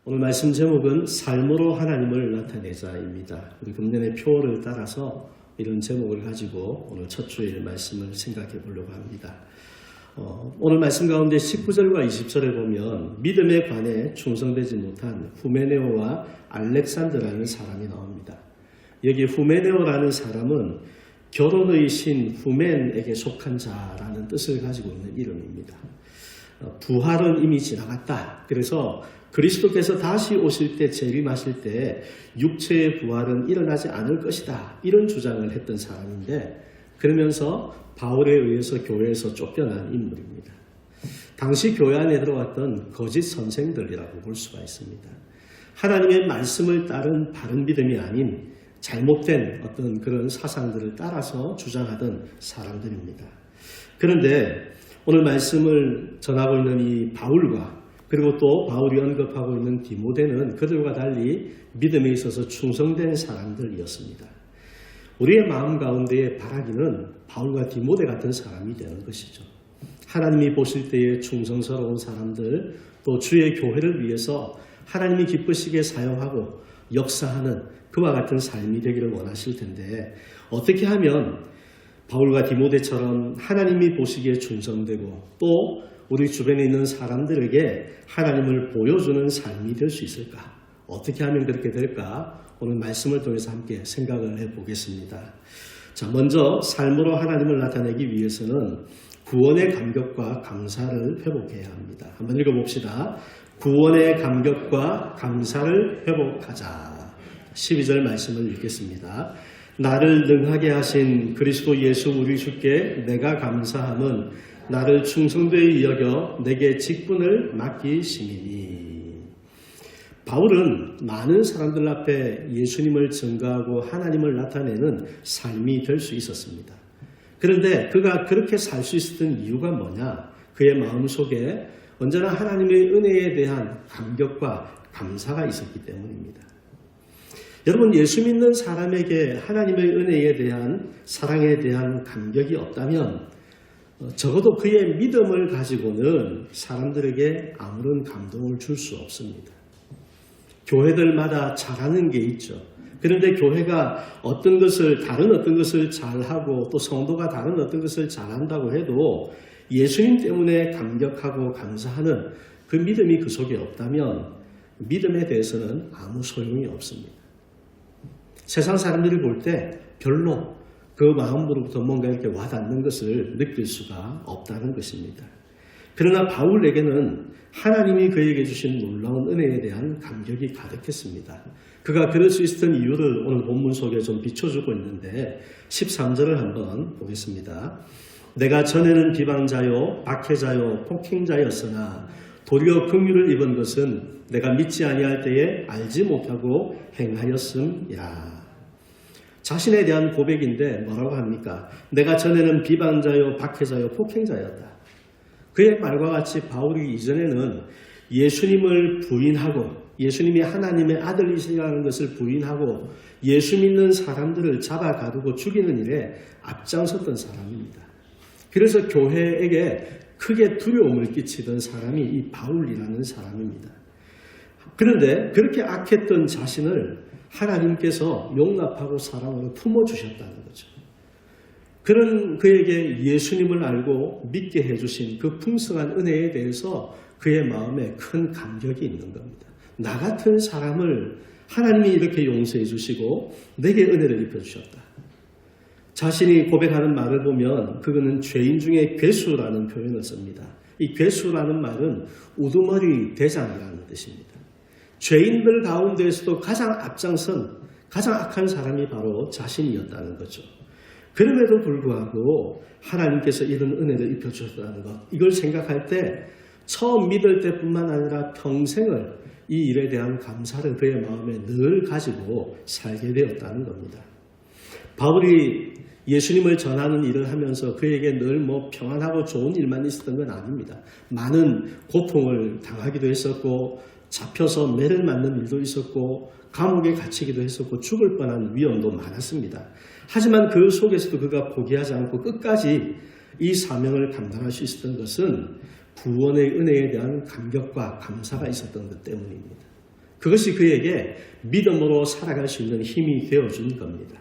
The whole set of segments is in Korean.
오늘 말씀 제목은 삶으로 하나님을 나타내자입니다. 우리 금년의 표어를 따라서 이런 제목을 가지고 오늘 첫 주일 말씀을 생각해 보려고 합니다. 오늘 말씀 가운데 19절과 20절에 보면 믿음에 관해 충성되지 못한 후메네오와 알렉산드라는 사람이 나옵니다. 여기 후메네오라는 사람은 결혼의 신 후멘에게 속한 자라는 뜻을 가지고 있는 이름입니다. 부활은 이미 지나갔다. 그래서 그리스도께서 다시 오실 때 재림하실 때 육체의 부활은 일어나지 않을 것이다. 이런 주장을 했던 사람인데 그러면서 바울에 의해서 교회에서 쫓겨난 인물입니다. 당시 교회 안에 들어왔던 거짓 선생들이라고 볼 수가 있습니다. 하나님의 말씀을 따른 바른 믿음이 아닌 잘못된 어떤 그런 사상들을 따라서 주장하던 사람들입니다. 그런데 오늘 말씀을 전하고 있는 이 바울과 그리고 또 바울이 언급하고 있는 디모데는 그들과 달리 믿음에 있어서 충성된 사람들이었습니다. 우리의 마음 가운데에 바라기는 바울과 디모데 같은 사람이 되는 것이죠. 하나님이 보실 때에 충성스러운 사람들, 또 주의 교회를 위해서 하나님이 기쁘시게 사용하고 역사하는 그와 같은 삶이 되기를 원하실 텐데 어떻게 하면 바울과 디모데처럼 하나님이 보시기에 충성되고 또 우리 주변에 있는 사람들에게 하나님을 보여주는 삶이 될 수 있을까? 어떻게 하면 그렇게 될까? 오늘 말씀을 통해서 함께 생각을 해보겠습니다. 자, 먼저 삶으로 하나님을 나타내기 위해서는 구원의 감격과 감사를 회복해야 합니다. 한번 읽어봅시다. 구원의 감격과 감사를 회복하자. 12절 말씀을 읽겠습니다. 나를 능하게 하신 그리스도 예수 우리 주께 내가 감사함은 나를 충성되이 여겨 내게 직분을 맡기심이니. 바울은 많은 사람들 앞에 예수님을 증거하고 하나님을 나타내는 삶이 될 수 있었습니다. 그런데 그가 그렇게 살 수 있었던 이유가 뭐냐? 그의 마음속에 언제나 하나님의 은혜에 대한 감격과 감사가 있었기 때문입니다. 여러분, 예수 믿는 사람에게 하나님의 은혜에 대한 사랑에 대한 감격이 없다면 적어도 그의 믿음을 가지고는 사람들에게 아무런 감동을 줄 수 없습니다. 교회들마다 잘하는 게 있죠. 그런데 교회가 다른 어떤 것을 잘하고 또 성도가 다른 어떤 것을 잘한다고 해도 예수님 때문에 감격하고 감사하는 그 믿음이 그 속에 없다면 믿음에 대해서는 아무 소용이 없습니다. 세상 사람들이 볼 때 별로 그 마음으로부터 뭔가 이렇게 와닿는 것을 느낄 수가 없다는 것입니다. 그러나 바울에게는 하나님이 그에게 주신 놀라운 은혜에 대한 감격이 가득했습니다. 그가 그럴 수 있었던 이유를 오늘 본문 속에 좀 비춰주고 있는데 13절을 한번 보겠습니다. 내가 전에는 비방자요 박해자요 폭행자였으나 도리어 긍휼을 입은 것은 내가 믿지 아니할 때에 알지 못하고 행하였음이라. 자신에 대한 고백인데 뭐라고 합니까? 내가 전에는 비방자요 박해자요 폭행자였다. 그의 말과 같이 바울이 이전에는 예수님을 부인하고 예수님이 하나님의 아들이시라는 것을 부인하고 예수 믿는 사람들을 잡아가두고 죽이는 일에 앞장섰던 사람입니다. 그래서 교회에게 크게 두려움을 끼치던 사람이 이 바울이라는 사람입니다. 그런데 그렇게 악했던 자신을 하나님께서 용납하고 사랑으로 품어주셨다는 거죠. 그런 그에게 예수님을 알고 믿게 해주신 그 풍성한 은혜에 대해서 그의 마음에 큰 감격이 있는 겁니다. 나 같은 사람을 하나님이 이렇게 용서해 주시고 내게 은혜를 입혀주셨다. 자신이 고백하는 말을 보면 그거는 죄인 중에 괴수라는 표현을 씁니다. 이 괴수라는 말은 우두머리 대장이라는 뜻입니다. 죄인들 가운데에서도 가장 앞장선 가장 악한 사람이 바로 자신이었다는 거죠. 그럼에도 불구하고 하나님께서 이런 은혜를 입혀주셨다는 것, 이걸 생각할 때 처음 믿을 때뿐만 아니라 평생을 이 일에 대한 감사를 그의 마음에 늘 가지고 살게 되었다는 겁니다. 바울이 예수님을 전하는 일을 하면서 그에게 늘 평안하고 좋은 일만 있었던 건 아닙니다. 많은 고통을 당하기도 했었고 잡혀서 매를 맞는 일도 있었고 감옥에 갇히기도 했었고 죽을 뻔한 위험도 많았습니다. 하지만 그 속에서도 그가 포기하지 않고 끝까지 이 사명을 감당할 수 있었던 것은 구원의 은혜에 대한 감격과 감사가 있었던 것 때문입니다. 그것이 그에게 믿음으로 살아갈 수 있는 힘이 되어준 겁니다.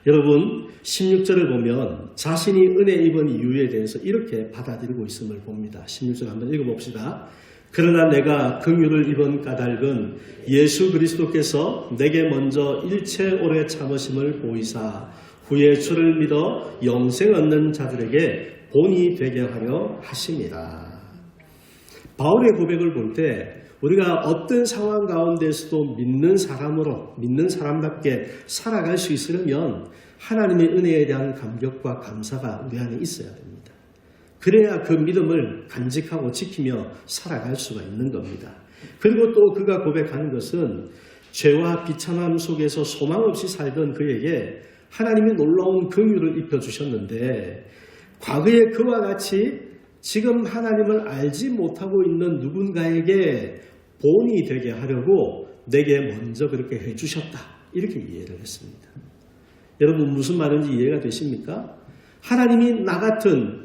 여러분 16절을 보면 자신이 은혜 입은 이유에 대해서 이렇게 받아들이고 있음을 봅니다. 16절 한번 읽어봅시다. 그러나 내가 긍휼을 입은 까닭은 예수 그리스도께서 내게 먼저 일체 오래 참으심을 보이사 후에 주를 믿어 영생 얻는 자들에게 본이 되게 하려 하심이라. 바울의 고백을 볼 때 우리가 어떤 상황 가운데서도 믿는 사람답게 살아갈 수 있으려면 하나님의 은혜에 대한 감격과 감사가 우리 안에 있어야 됩니다. 그래야 그 믿음을 간직하고 지키며 살아갈 수가 있는 겁니다. 그리고 또 그가 고백하는 것은 죄와 비참함 속에서 소망 없이 살던 그에게 하나님이 놀라운 긍휼을 입혀주셨는데 과거에 그와 같이 지금 하나님을 알지 못하고 있는 누군가에게 본이 되게 하려고 내게 먼저 그렇게 해주셨다. 이렇게 이해를 했습니다. 여러분 무슨 말인지 이해가 되십니까? 하나님이 나 같은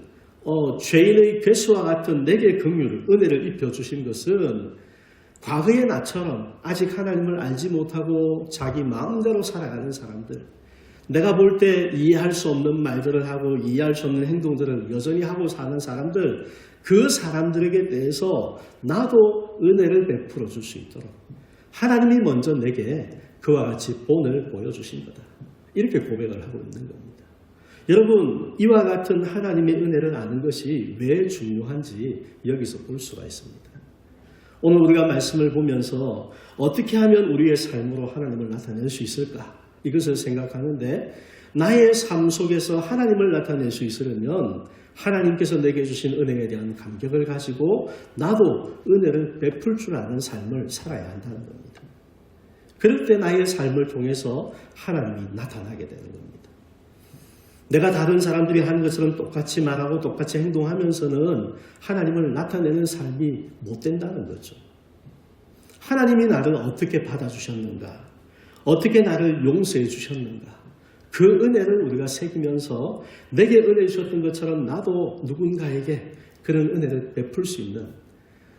죄인의 괴수와 같은 내게 긍휼을, 은혜를 입혀주신 것은 과거의 나처럼 아직 하나님을 알지 못하고 자기 마음대로 살아가는 사람들, 내가 볼 때 이해할 수 없는 말들을 하고 이해할 수 없는 행동들을 여전히 하고 사는 사람들, 그 사람들에게 대해서 나도 은혜를 베풀어 줄 수 있도록 하나님이 먼저 내게 그와 같이 본을 보여주신 거다. 이렇게 고백을 하고 있는 겁니다. 여러분 이와 같은 하나님의 은혜를 아는 것이 왜 중요한지 여기서 볼 수가 있습니다. 오늘 우리가 말씀을 보면서 어떻게 하면 우리의 삶으로 하나님을 나타낼 수 있을까? 이것을 생각하는데 나의 삶 속에서 하나님을 나타낼 수 있으려면 하나님께서 내게 주신 은혜에 대한 감격을 가지고 나도 은혜를 베풀 줄 아는 삶을 살아야 한다는 겁니다. 그럴 때 나의 삶을 통해서 하나님이 나타나게 되는 겁니다. 내가 다른 사람들이 하는 것처럼 똑같이 말하고 똑같이 행동하면서는 하나님을 나타내는 삶이 못 된다는 거죠. 하나님이 나를 어떻게 받아주셨는가? 어떻게 나를 용서해 주셨는가? 그 은혜를 우리가 새기면서 내게 은혜 주셨던 것처럼 나도 누군가에게 그런 은혜를 베풀 수 있는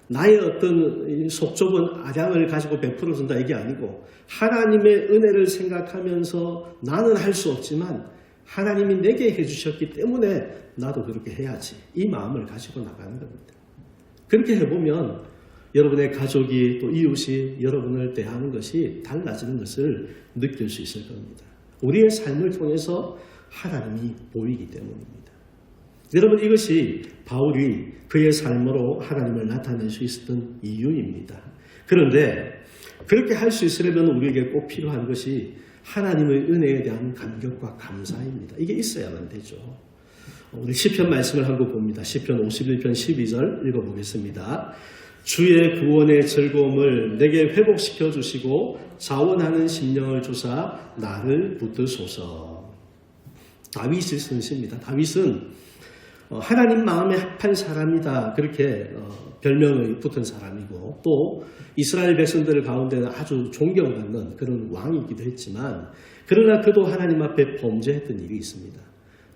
나의 어떤 속 좁은 아량을 가지고 베풀어 준다 이게 아니고 하나님의 은혜를 생각하면서 나는 할 수 없지만 하나님이 내게 해주셨기 때문에 나도 그렇게 해야지. 이 마음을 가지고 나가는 겁니다. 그렇게 해보면 여러분의 가족이 또 이웃이 여러분을 대하는 것이 달라지는 것을 느낄 수 있을 겁니다. 우리의 삶을 통해서 하나님이 보이기 때문입니다. 여러분 이것이 바울이 그의 삶으로 하나님을 나타낼 수 있었던 이유입니다. 그런데 그렇게 할 수 있으려면 우리에게 꼭 필요한 것이 하나님의 은혜에 대한 감격과 감사입니다. 이게 있어야만 되죠. 우리 시편 말씀을 한번 봅니다. 시편 51편 12절 읽어보겠습니다. 주의 구원의 즐거움을 내게 회복시켜 주시고 자원하는 심령을 주사 나를 붙드소서. 다윗이 쓴 시입니다. 다윗은 하나님 마음에 합한 사람이다. 그렇게 별명이 붙은 사람이고 또 이스라엘 백성들 가운데는 아주 존경받는 그런 왕이기도 했지만 그러나 그도 하나님 앞에 범죄했던 일이 있습니다.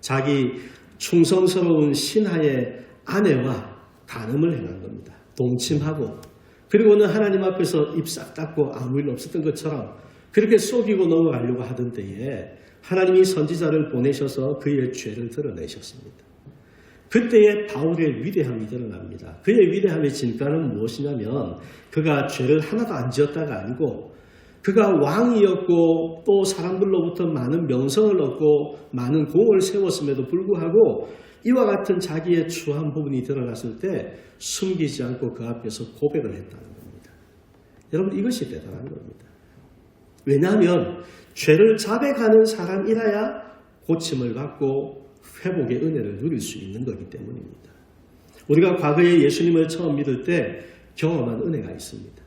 자기 충성스러운 신하의 아내와 간음을 행한 겁니다. 동침하고 그리고는 하나님 앞에서 입 싹 닫고 아무 일 없었던 것처럼 그렇게 속이고 넘어가려고 하던 때에 하나님이 선지자를 보내셔서 그의 죄를 드러내셨습니다. 그때의 바울의 위대함이 드러납니다. 그의 위대함의 진가는 무엇이냐면 그가 죄를 하나도 안 지었다가 아니고 그가 왕이었고 또 사람들로부터 많은 명성을 얻고 많은 공을 세웠음에도 불구하고 이와 같은 자기의 추한 부분이 드러났을 때 숨기지 않고 그 앞에서 고백을 했다는 겁니다. 여러분 이것이 대단한 겁니다. 왜냐하면 죄를 자백하는 사람이라야 고침을 받고 회복의 은혜를 누릴 수 있는 거기 때문입니다. 우리가 과거에 예수님을 처음 믿을 때 경험한 은혜가 있습니다.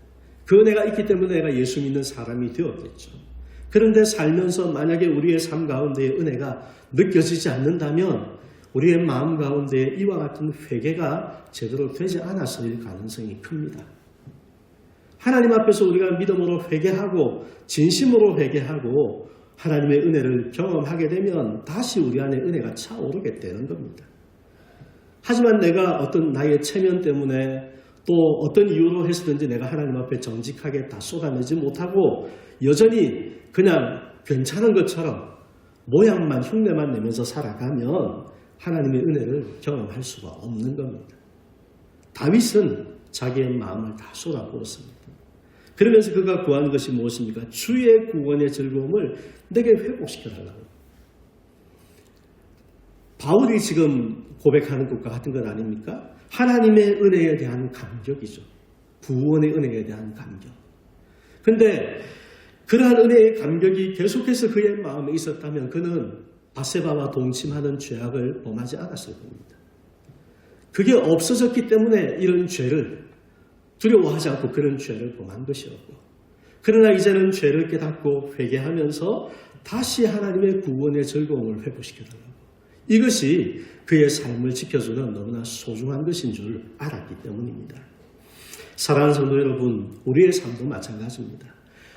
그 은혜가 있기 때문에 내가 예수 믿는 사람이 되었겠죠. 그런데 살면서 만약에 우리의 삶 가운데의 은혜가 느껴지지 않는다면 우리의 마음 가운데 이와 같은 회개가 제대로 되지 않았을 가능성이 큽니다. 하나님 앞에서 우리가 믿음으로 회개하고 진심으로 회개하고 하나님의 은혜를 경험하게 되면 다시 우리 안에 은혜가 차오르게 되는 겁니다. 하지만 내가 어떤 나의 체면 때문에 또 어떤 이유로 했었든지 내가 하나님 앞에 정직하게 다 쏟아내지 못하고 여전히 그냥 괜찮은 것처럼 모양만 흉내만 내면서 살아가면 하나님의 은혜를 경험할 수가 없는 겁니다. 다윗은 자기의 마음을 다 쏟아부었습니다. 그러면서 그가 구하는 것이 무엇입니까? 주의 구원의 즐거움을 내게 회복시켜달라고. 바울이 지금 고백하는 것과 같은 것 아닙니까? 하나님의 은혜에 대한 감격이죠. 구원의 은혜에 대한 감격. 근데 그러한 은혜의 감격이 계속해서 그의 마음에 있었다면 그는 바세바와 동침하는 죄악을 범하지 않았을 겁니다. 그게 없어졌기 때문에 이런 죄를 두려워하지 않고 그런 죄를 범한 것이었고, 그러나 이제는 죄를 깨닫고 회개하면서 다시 하나님의 구원의 즐거움을 회복시켜달라고. 이것이 그의 삶을 지켜주는 너무나 소중한 것인 줄 알았기 때문입니다. 사랑하는 성도 여러분, 우리의 삶도 마찬가지입니다.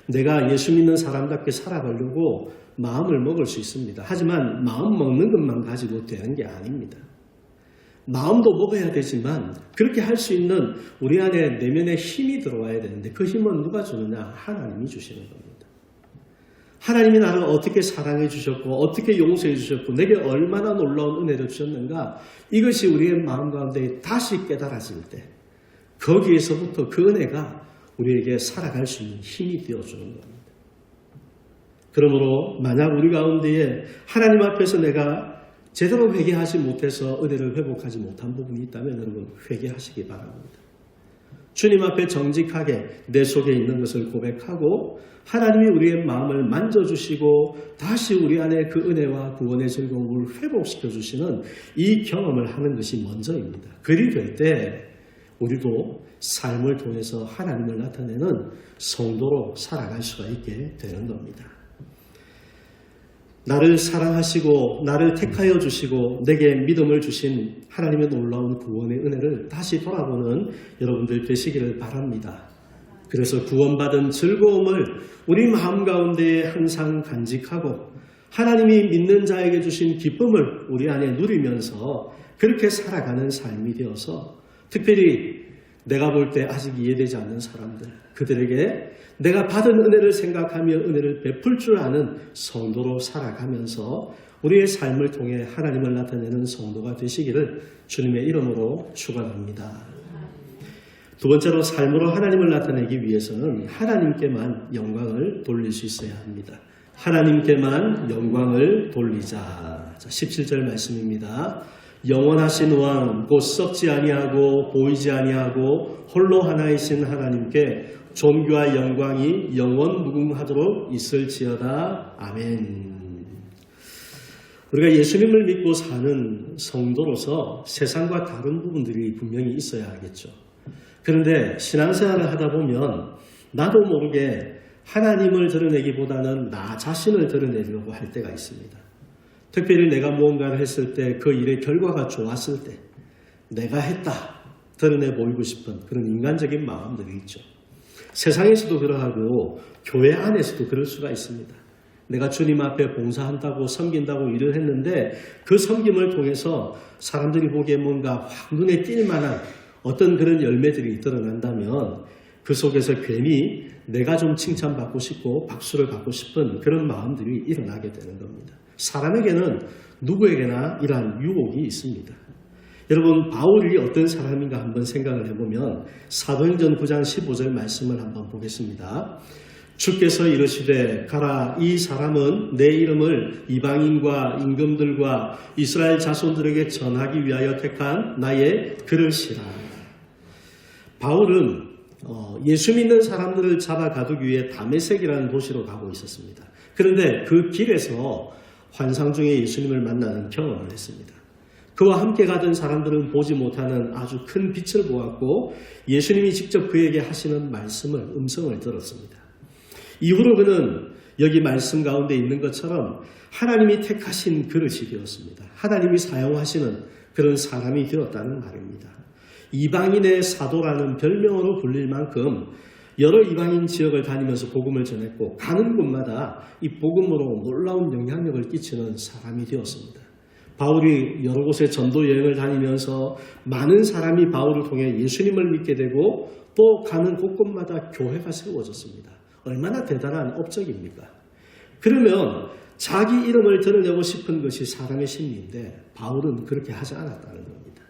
내가 예수 믿는 사람답게 살아가려고 마음을 먹을 수 있습니다. 하지만 마음 먹는 것만 가지고 되는 게 아닙니다. 마음도 먹어야 되지만 그렇게 할 수 있는 우리 안에 내면에 힘이 들어와야 되는데 그 힘은 누가 주느냐? 하나님이 주시는 겁니다. 하나님이 나를 어떻게 사랑해 주셨고 어떻게 용서해 주셨고 내게 얼마나 놀라운 은혜를 주셨는가, 이것이 우리의 마음 가운데 다시 깨달아질 때 거기에서부터 그 은혜가 우리에게 살아갈 수 있는 힘이 되어주는 겁니다. 그러므로 만약 우리 가운데에 하나님 앞에서 내가 제대로 회개하지 못해서 은혜를 회복하지 못한 부분이 있다면 여러분 회개하시기 바랍니다. 주님 앞에 정직하게 내 속에 있는 것을 고백하고 하나님이 우리의 마음을 만져주시고 다시 우리 안에 그 은혜와 구원의 즐거움을 회복시켜 주시는 이 경험을 하는 것이 먼저입니다. 그리 될 때 우리도 삶을 통해서 하나님을 나타내는 성도로 살아갈 수가 있게 되는 겁니다. 나를 사랑하시고 나를 택하여 주시고 내게 믿음을 주신 하나님의 놀라운 구원의 은혜를 다시 돌아보는 여러분들 되시기를 바랍니다. 그래서 구원받은 즐거움을 우리 마음 가운데 항상 간직하고 하나님이 믿는 자에게 주신 기쁨을 우리 안에 누리면서 그렇게 살아가는 삶이 되어서 특별히 내가 볼 때 아직 이해되지 않는 사람들, 그들에게 내가 받은 은혜를 생각하며 은혜를 베풀 줄 아는 성도로 살아가면서 우리의 삶을 통해 하나님을 나타내는 성도가 되시기를 주님의 이름으로 축원합니다. 두 번째로 삶으로 하나님을 나타내기 위해서는 하나님께만 영광을 돌릴 수 있어야 합니다. 하나님께만 영광을 돌리자. 자, 17절 말씀입니다. 영원하신 왕 곧 썩지 아니하고 보이지 아니하고 홀로 하나이신 하나님께 존귀와 영광이 영원 무궁하도록 있을지어다. 아멘. 우리가 예수님을 믿고 사는 성도로서 세상과 다른 부분들이 분명히 있어야 하겠죠. 그런데 신앙생활을 하다 보면 나도 모르게 하나님을 드러내기보다는 나 자신을 드러내려고 할 때가 있습니다. 특별히 내가 무언가를 했을 때 그 일의 결과가 좋았을 때 내가 했다 드러내 보이고 싶은 그런 인간적인 마음들이 있죠. 세상에서도 그러하고 교회 안에서도 그럴 수가 있습니다. 내가 주님 앞에 봉사한다고 섬긴다고 일을 했는데 그 섬김을 통해서 사람들이 보기에 뭔가 확 눈에 띌 만한 어떤 그런 열매들이 드러난다면 그 속에서 괜히 내가 좀 칭찬받고 싶고 박수를 받고 싶은 그런 마음들이 일어나게 되는 겁니다. 사람에게는 누구에게나 이러한 유혹이 있습니다. 여러분, 바울이 어떤 사람인가 한번 생각을 해보면 사도행전 9장 15절 말씀을 한번 보겠습니다. 주께서 이르시되 가라, 이 사람은 내 이름을 이방인과 임금들과 이스라엘 자손들에게 전하기 위하여 택한 나의 그릇이라. 바울은 예수 믿는 사람들을 잡아가두기 위해 다메섹이라는 도시로 가고 있었습니다. 그런데 그 길에서 환상 중에 예수님을 만나는 경험을 했습니다. 그와 함께 가던 사람들은 보지 못하는 아주 큰 빛을 보았고 예수님이 직접 그에게 하시는 말씀을, 음성을 들었습니다. 이후로 그는 여기 말씀 가운데 있는 것처럼 하나님이 택하신 그릇이 되었습니다. 하나님이 사용하시는 그런 사람이 되었다는 말입니다. 이방인의 사도라는 별명으로 불릴 만큼 여러 이방인 지역을 다니면서 복음을 전했고 가는 곳마다 이 복음으로 놀라운 영향력을 끼치는 사람이 되었습니다. 바울이 여러 곳에 전도 여행을 다니면서 많은 사람이 바울을 통해 예수님을 믿게 되고 또 가는 곳곳마다 교회가 세워졌습니다. 얼마나 대단한 업적입니까? 그러면 자기 이름을 드러내고 싶은 것이 사람의 심리인데 바울은 그렇게 하지 않았다는 겁니다.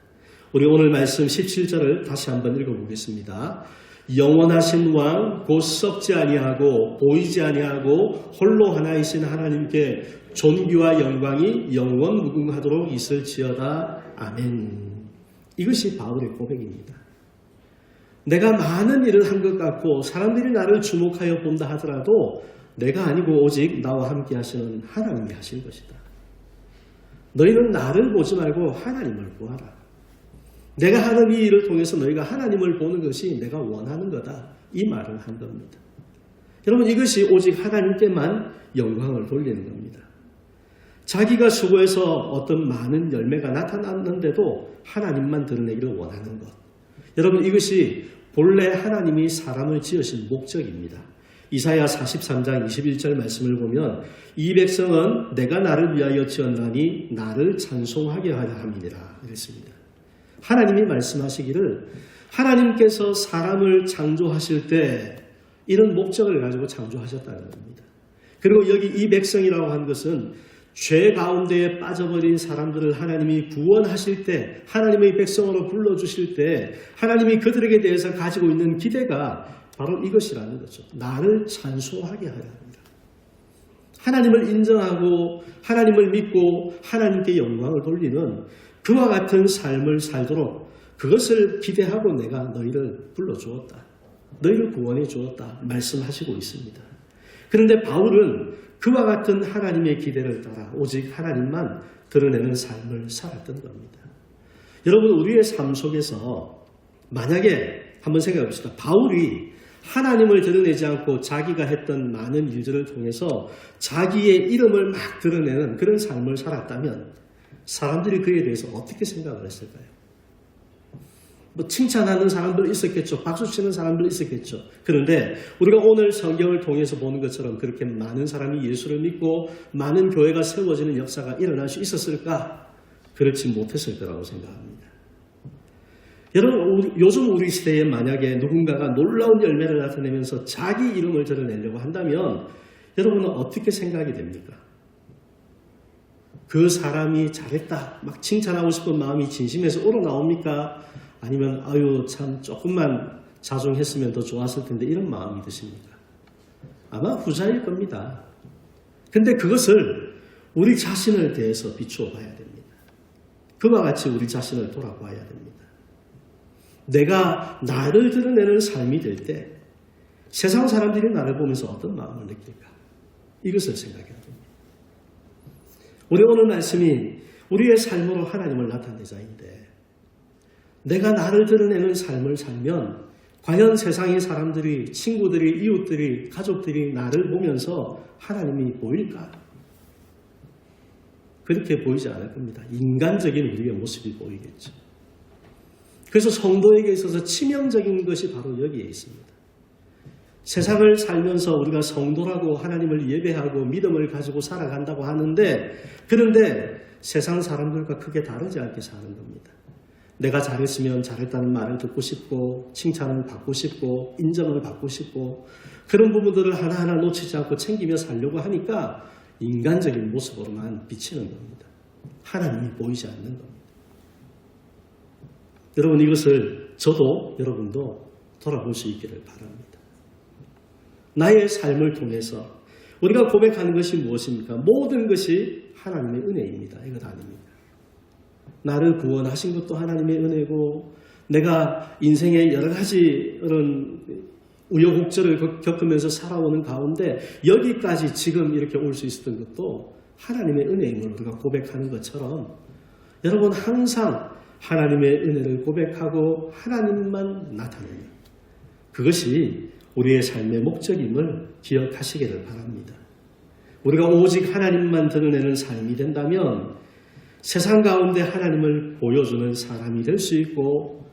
우리 오늘 말씀 17절을 다시 한번 읽어보겠습니다. 영원하신 왕 곧 썩지 아니하고 보이지 아니하고 홀로 하나이신 하나님께 존귀와 영광이 영원 무궁하도록 있을지어다. 아멘. 이것이 바울의 고백입니다. 내가 많은 일을 한 것 같고 사람들이 나를 주목하여 본다 하더라도 내가 아니고 오직 나와 함께 하시는 하나님이 하신 것이다. 너희는 나를 보지 말고 하나님을 보아라. 내가 하는 이 일을 통해서 너희가 하나님을 보는 것이 내가 원하는 거다. 이 말을 한 겁니다. 여러분, 이것이 오직 하나님께만 영광을 돌리는 겁니다. 자기가 수고해서 어떤 많은 열매가 나타났는데도 하나님만 드러내기를 원하는 것. 여러분, 이것이 본래 하나님이 사람을 지으신 목적입니다. 이사야 43장 21절 말씀을 보면 이 백성은 내가 나를 위하여 지었나니 나를 찬송하게 하려 함이니라 이랬습니다. 하나님이 말씀하시기를 하나님께서 사람을 창조하실 때 이런 목적을 가지고 창조하셨다는 겁니다. 그리고 여기 이 백성이라고 한 것은 죄 가운데에 빠져버린 사람들을 하나님이 구원하실 때, 하나님의 백성으로 불러주실 때 하나님이 그들에게 대해서 가지고 있는 기대가 바로 이것이라는 거죠. 나를 찬송하게 하려 합니다. 하나님을 인정하고 하나님을 믿고 하나님께 영광을 돌리는 그와 같은 삶을 살도록 그것을 기대하고 내가 너희를 불러주었다. 너희를 구원해 주었다. 말씀하시고 있습니다. 그런데 바울은 그와 같은 하나님의 기대를 따라 오직 하나님만 드러내는 삶을 살았던 겁니다. 여러분, 우리의 삶 속에서 만약에 한번 생각해 봅시다. 바울이 하나님을 드러내지 않고 자기가 했던 많은 일들을 통해서 자기의 이름을 막 드러내는 그런 삶을 살았다면 사람들이 그에 대해서 어떻게 생각을 했을까요? 뭐 칭찬하는 사람들 있었겠죠. 박수치는 사람들 있었겠죠. 그런데 우리가 오늘 성경을 통해서 보는 것처럼 그렇게 많은 사람이 예수를 믿고 많은 교회가 세워지는 역사가 일어날 수 있었을까? 그렇지 못했을 거라고 생각합니다. 여러분, 요즘 우리 시대에 만약에 누군가가 놀라운 열매를 나타내면서 자기 이름을 드러내려고 한다면 여러분은 어떻게 생각이 됩니까? 그 사람이 잘했다, 막 칭찬하고 싶은 마음이 진심에서 우러나옵니까? 아니면 아유 참 조금만 자중했으면 더 좋았을 텐데 이런 마음이 드십니까? 아마 후자일 겁니다. 근데 그것을 우리 자신을 대해서 비추어 봐야 됩니다. 그와 같이 우리 자신을 돌아봐야 됩니다. 내가 나를 드러내는 삶이 될 때 세상 사람들이 나를 보면서 어떤 마음을 느낄까? 이것을 생각해야 됩니다. 우리 오늘 말씀이 우리의 삶으로 하나님을 나타내자인데 내가 나를 드러내는 삶을 살면 과연 세상의 사람들이, 친구들이, 이웃들이, 가족들이 나를 보면서 하나님이 보일까? 그렇게 보이지 않을 겁니다. 인간적인 우리의 모습이 보이겠죠. 그래서 성도에게 있어서 치명적인 것이 바로 여기에 있습니다. 세상을 살면서 우리가 성도라고 하나님을 예배하고 믿음을 가지고 살아간다고 하는데 그런데 세상 사람들과 크게 다르지 않게 사는 겁니다. 내가 잘했으면 잘했다는 말을 듣고 싶고 칭찬을 받고 싶고 인정을 받고 싶고 그런 부분들을 하나하나 놓치지 않고 챙기며 살려고 하니까 인간적인 모습으로만 비치는 겁니다. 하나님이 보이지 않는 겁니다. 여러분, 이것을 저도 여러분도 돌아볼 수 있기를 바랍니다. 나의 삶을 통해서 우리가 고백하는 것이 무엇입니까? 모든 것이 하나님의 은혜입니다. 이것 아닙니다. 나를 구원하신 것도 하나님의 은혜고 내가 인생의 여러 가지 이런 우여곡절을 겪으면서 살아오는 가운데 여기까지 지금 이렇게 올 수 있었던 것도 하나님의 은혜임을 우리가 고백하는 것처럼 여러분 항상 하나님의 은혜를 고백하고 하나님만 나타내는 그것이 우리의 삶의 목적임을 기억하시기를 바랍니다. 우리가 오직 하나님만 드러내는 삶이 된다면 세상 가운데 하나님을 보여주는 사람이 될 수 있고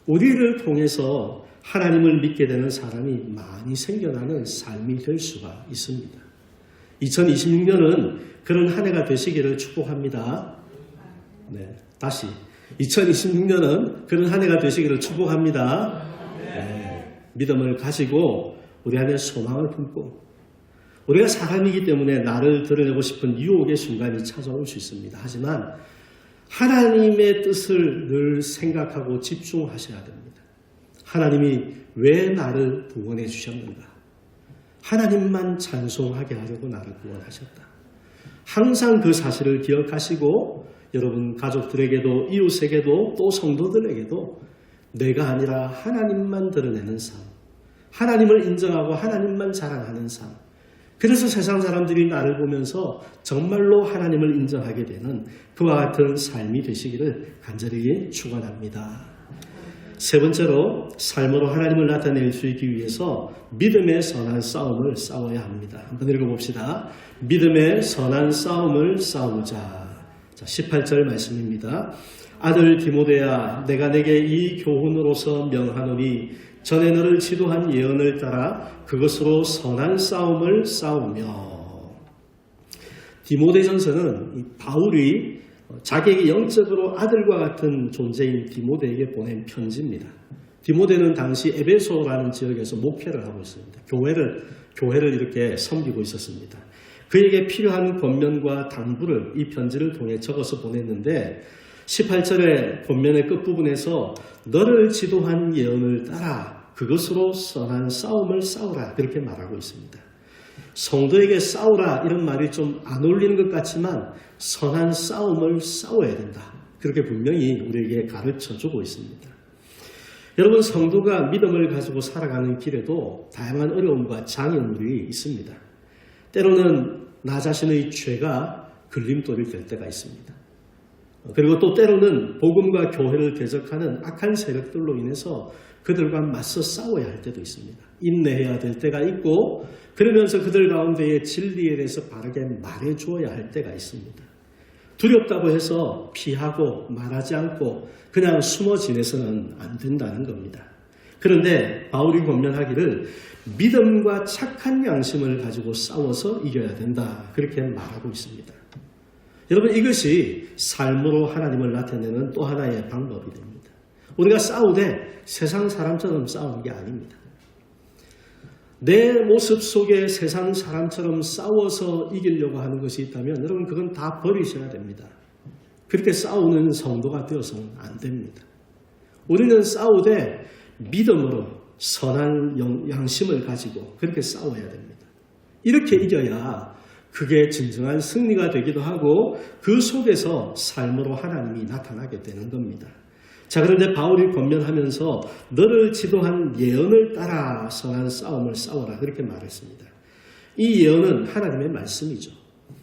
우리를 통해서 하나님을 믿게 되는 사람이 많이 생겨나는 삶이 될 수가 있습니다. 2026년은 그런 한 해가 되시기를 축복합니다. 네, 다시 2026년은 그런 한 해가 되시기를 축복합니다. 네, 믿음을 가지고 우리 안에 소망을 품고 우리가 사람이기 때문에 나를 드러내고 싶은 유혹의 순간이 찾아올 수 있습니다. 하지만 하나님의 뜻을 늘 생각하고 집중하셔야 됩니다. 하나님이 왜 나를 구원해 주셨는가? 하나님만 찬송하게 하려고 나를 구원하셨다. 항상 그 사실을 기억하시고 여러분 가족들에게도 이웃에게도 또 성도들에게도 내가 아니라 하나님만 드러내는 삶, 하나님을 인정하고 하나님만 자랑하는 삶, 그래서 세상 사람들이 나를 보면서 정말로 하나님을 인정하게 되는 그와 같은 삶이 되시기를 간절히 축원합니다. 세 번째로 삶으로 하나님을 나타낼 수 있기 위해서 믿음의 선한 싸움을 싸워야 합니다. 한번 읽어봅시다. 믿음의 선한 싸움을 싸우자. 자, 18절 말씀입니다. 아들 디모데야, 내가 내게 이 교훈으로서 명하노니 전에 너를 지도한 예언을 따라 그것으로 선한 싸움을 싸우며. 디모데전서는 바울이 자기에게 영적으로 아들과 같은 존재인 디모데에게 보낸 편지입니다. 디모데는 당시 에베소라는 지역에서 목회를 하고 있습니다. 교회를 이렇게 섬기고 있었습니다. 그에게 필요한 권면과 당부를 이 편지를 통해 적어서 보냈는데 18절의 본면의 끝부분에서 너를 지도한 예언을 따라 그것으로 선한 싸움을 싸우라 그렇게 말하고 있습니다. 성도에게 싸우라 이런 말이 좀 안 어울리는 것 같지만 선한 싸움을 싸워야 된다. 그렇게 분명히 우리에게 가르쳐주고 있습니다. 여러분 성도가 믿음을 가지고 살아가는 길에도 다양한 어려움과 장애물이 있습니다. 때로는 나 자신의 죄가 걸림돌이 될 때가 있습니다. 그리고 또 때로는 복음과 교회를 대적하는 악한 세력들로 인해서 그들과 맞서 싸워야 할 때도 있습니다. 인내해야 될 때가 있고 그러면서 그들 가운데에 진리에 대해서 바르게 말해 주어야 할 때가 있습니다. 두렵다고 해서 피하고 말하지 않고 그냥 숨어 지내서는 안 된다는 겁니다. 그런데 바울이 권면하기를 믿음과 착한 양심을 가지고 싸워서 이겨야 된다. 그렇게 말하고 있습니다. 여러분 이것이 삶으로 하나님을 나타내는 또 하나의 방법이 됩니다. 우리가 싸우되 세상 사람처럼 싸우는 게 아닙니다. 내 모습 속에 세상 사람처럼 싸워서 이기려고 하는 것이 있다면 여러분 그건 다 버리셔야 됩니다. 그렇게 싸우는 성도가 되어서는 안 됩니다. 우리는 싸우되 믿음으로 선한 양심을 가지고 그렇게 싸워야 됩니다. 이렇게 이겨야 그게 진정한 승리가 되기도 하고 그 속에서 삶으로 하나님이 나타나게 되는 겁니다. 자, 그런데 바울이 권면하면서 너를 지도한 예언을 따라 선한 싸움을 싸워라 그렇게 말했습니다. 이 예언은 하나님의 말씀이죠.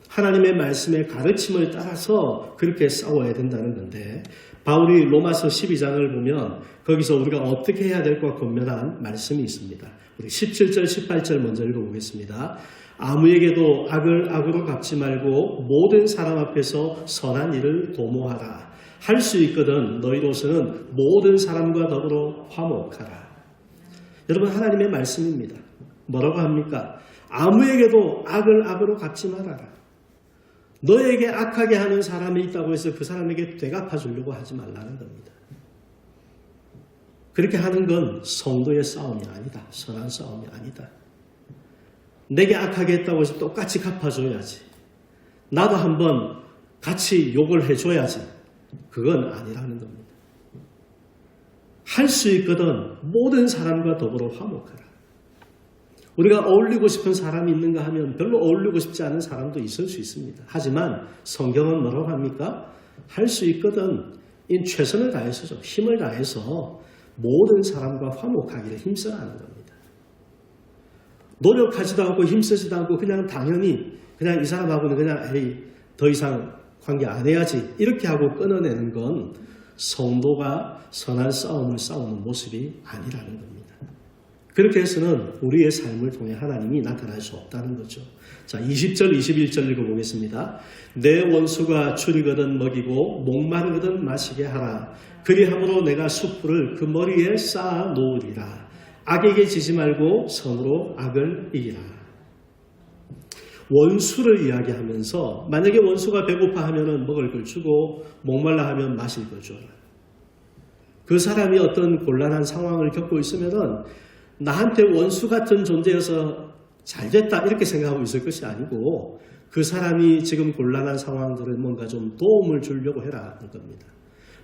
하나님의 말씀의 가르침을 따라서 그렇게 싸워야 된다는 건데 바울이 로마서 12장을 보면 거기서 우리가 어떻게 해야 될까 권면한 말씀이 있습니다. 우리 17절 18절 먼저 읽어보겠습니다. 아무에게도 악을 악으로 갚지 말고 모든 사람 앞에서 선한 일을 도모하라. 할 수 있거든 너희로서는 모든 사람과 더불어 화목하라. 여러분 하나님의 말씀입니다. 뭐라고 합니까? 아무에게도 악을 악으로 갚지 말아라. 너에게 악하게 하는 사람이 있다고 해서 그 사람에게 되갚아 주려고 하지 말라는 겁니다. 그렇게 하는 건 성도의 싸움이 아니다. 선한 싸움이 아니다. 내게 악하게 했다고 해서 똑같이 갚아줘야지. 나도 한번 같이 욕을 해줘야지. 그건 아니라는 겁니다. 할 수 있거든 모든 사람과 더불어 화목하라. 우리가 어울리고 싶은 사람이 있는가 하면 별로 어울리고 싶지 않은 사람도 있을 수 있습니다. 하지만 성경은 뭐라고 합니까? 할 수 있거든 최선을 다해서 힘을 다해서 모든 사람과 화목하기를 힘써야 하는 겁니다. 노력하지도 않고 힘쓰지도 않고 그냥 당연히 그냥 이 사람하고는 그냥 더 이상 관계 안 해야지 이렇게 하고 끊어내는 건 성도가 선한 싸움을 싸우는 모습이 아니라는 겁니다. 그렇게 해서는 우리의 삶을 통해 하나님이 나타날 수 없다는 거죠. 자, 20절 21절 읽어보겠습니다. 내 원수가 줄이거든 먹이고 목마르거든 마시게 하라. 그리함으로 내가 숯불을 그 머리에 쌓아 놓으리라. 악에게 지지 말고 선으로 악을 이기라. 원수를 이야기하면서 만약에 원수가 배고파하면 먹을 걸 주고 목말라 하면 마실 걸 줘라. 그 사람이 어떤 곤란한 상황을 겪고 있으면 나한테 원수 같은 존재여서 잘됐다 이렇게 생각하고 있을 것이 아니고 그 사람이 지금 곤란한 상황들을 뭔가 좀 도움을 주려고 해라 할 겁니다.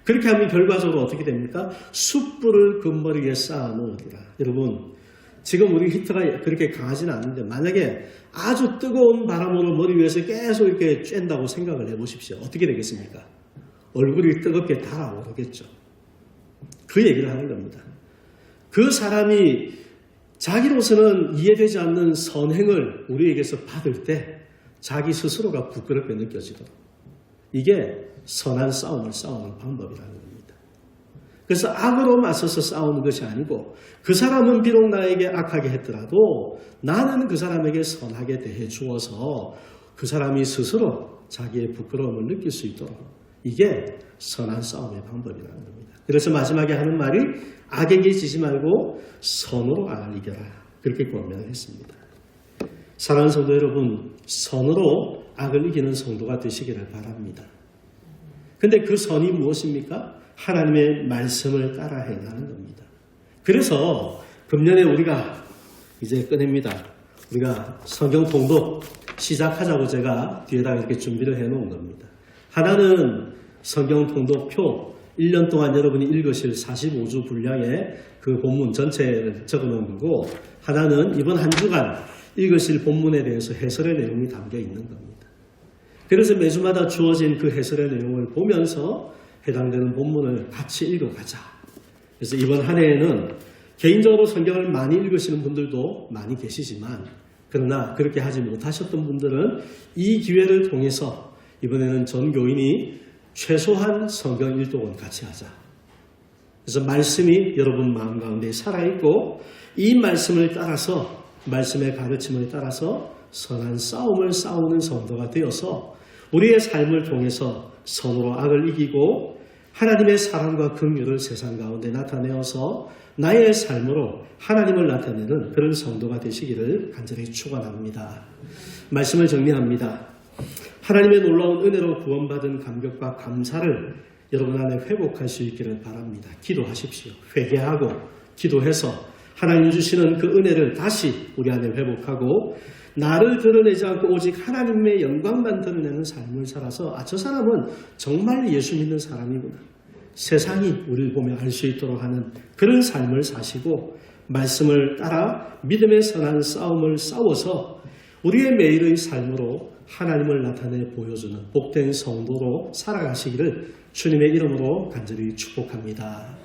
그렇게 하면 결과적으로 어떻게 됩니까? 숯불을 금머리에 쌓아놓으리라. 여러분 지금 우리 히트가 그렇게 강하지는 않은데 만약에 아주 뜨거운 바람으로 머리 위에서 계속 이렇게 쬐다고 생각을 해보십시오. 어떻게 되겠습니까? 얼굴이 뜨겁게 달아오르겠죠. 그 얘기를 하는 겁니다. 그 사람이 자기로서는 이해되지 않는 선행을 우리에게서 받을 때 자기 스스로가 부끄럽게 느껴지도록 이게 선한 싸움을 싸우는 방법이라는 겁니다. 그래서 악으로 맞서서 싸우는 것이 아니고 그 사람은 비록 나에게 악하게 했더라도 나는 그 사람에게 선하게 대해 주어서 그 사람이 스스로 자기의 부끄러움을 느낄 수 있도록 이게 선한 싸움의 방법이라는 겁니다. 그래서 마지막에 하는 말이 악에게 지지 말고 선으로 악을 이겨라. 그렇게 권면을 했습니다. 사랑하는 성도 여러분, 선으로 악을 이기는 성도가 되시기를 바랍니다. 근데 그 선이 무엇입니까? 하나님의 말씀을 따라 행하는 겁니다. 그래서 금년에 우리가 이제 꺼냅니다. 우리가 성경 통독 시작하자고 제가 뒤에다 이렇게 준비를 해놓은 겁니다. 하나는 성경 통독표 1년 동안 여러분이 읽으실 45주 분량의 그 본문 전체를 적어놓은 거고 하나는 이번 한 주간 읽으실 본문에 대해서 해설의 내용이 담겨 있는 겁니다. 그래서 매주마다 주어진 그 해설의 내용을 보면서 해당되는 본문을 같이 읽어가자. 그래서 이번 한 해에는 개인적으로 성경을 많이 읽으시는 분들도 많이 계시지만 그러나 그렇게 하지 못하셨던 분들은 이 기회를 통해서 이번에는 전 교인이 최소한 성경 일독은 같이 하자. 그래서 말씀이 여러분 마음 가운데 살아있고 이 말씀을 따라서 말씀의 가르침을 따라서 선한 싸움을 싸우는 성도가 되어서 우리의 삶을 통해서 선으로 악을 이기고 하나님의 사랑과 긍휼을 세상 가운데 나타내어서 나의 삶으로 하나님을 나타내는 그런 성도가 되시기를 간절히 축원합니다. 말씀을 정리합니다. 하나님의 놀라운 은혜로 구원받은 감격과 감사를 여러분 안에 회복할 수 있기를 바랍니다. 기도하십시오. 회개하고 기도해서 하나님 주시는 그 은혜를 다시 우리 안에 회복하고 나를 드러내지 않고 오직 하나님의 영광만 드러내는 삶을 살아서 저 사람은 정말 예수 믿는 사람이구나. 세상이 우리를 보며 알 수 있도록 하는 그런 삶을 사시고 말씀을 따라 믿음의 선한 싸움을 싸워서 우리의 매일의 삶으로 하나님을 나타내 보여주는 복된 성도로 살아가시기를 주님의 이름으로 간절히 축복합니다.